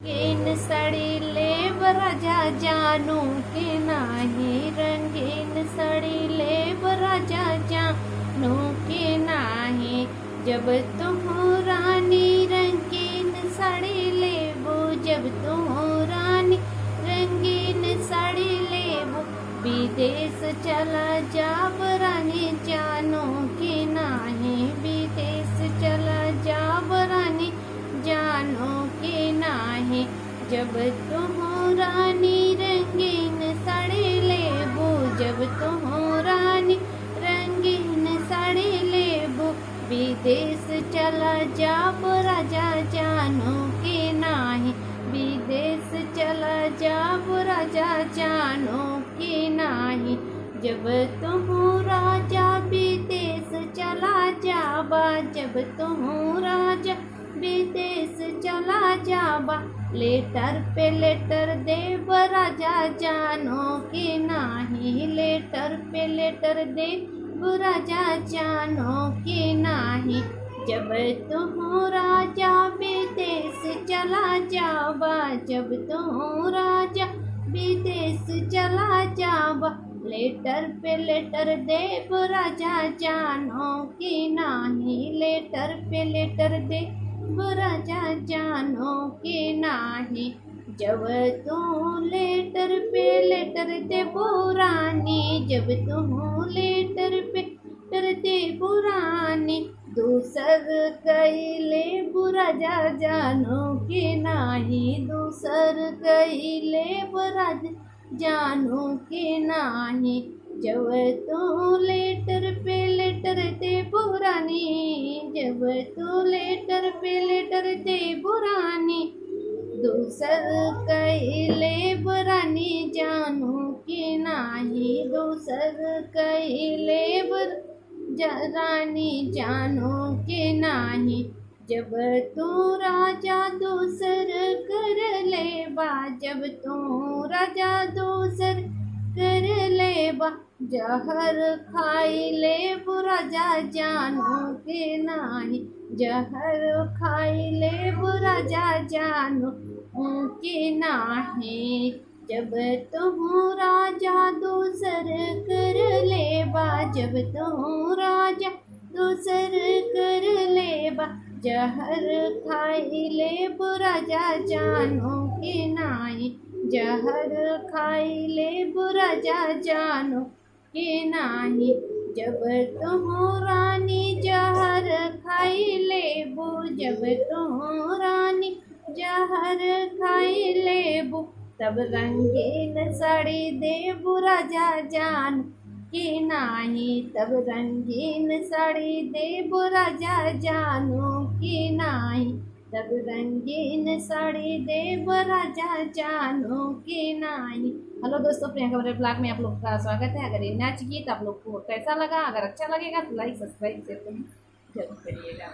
रंगीन साड़ी लेब राजा जानू के नाही, रंगीन साड़ी लेब राजा जानू के नाही। जब तुम रानी रंगीन साड़ी लेबो, जब तुम रानी रंगीन साड़ी लेबो, विदेश चला जाब रानी जानू के नाही, विदेश चला जाब रानी जानो के नाही। जब तुम रानी रंगीन साड़ी लेबो, जब तुम रानी रंगीन साड़ी लेबो, विदेश चला जाब राजा जानो के नाही, विदेश चला जाब राजा जानो के नाही। जब तुम राजा विदेश चला जाबा, जब तुम राजा विदेश चला जाबा, लेटर पे लेटर देब राजा जानो के नाही, लेटर पे लेटर देब राजा जानो के नाही। जब तुम राजा विदेश चला जाबा, जब तुम राजा विदेश चला जाबा, लेटर पे लेटर देब राजा जानो के नाही, लेटर पे लेटर देब राजा जानो के नाही। जब तू लेटर पे लेटर देबो रानी, जब तू लेटर पे लेटर देबो रानी, दूसर कइले राजा जानो के नाही, दूसर कइले राजा जानो के नाही। जब तू लेटर पे लेटर देबो रानी, जब तू लेटर पे लेटर देबो रानी, दूसर कइले रानी जानो के नाही, दूसर कइले रानी जानो के नाही। जब तू राजा दूसर कर लेबा, जब तू राजा दूसर कर लेबा, जहर खाई लेब राजा जानो के नाही, जहर खाई लेब राजा जानो के नाही। जब तुम राजा दूसर कर लेबा, जब तुम राजा दूसर कर लेबा, जहर खाई लेब राजा जानो के नाही, जहर खाई लेब राजा जानो के नाही। जब तुम रानी जहर खाई लेबो, जब तुम रानी जहर खाई लेबो, तब रंगीन साड़ी देबो राजा जानो के नाही, तब रंगीन साड़ी देबो राजा जानो के नाही, तब रंगीन साड़ी देब राजा जानो के नाही। हेलो दोस्तों, प्रियंका बटल ब्लॉग में आप लोग का स्वागत है। अगर ये नाच गीत आप लोग को कैसा लगा, अगर अच्छा लगेगा तो लाइक सब्सक्राइब शेयर जरूर करिएगा।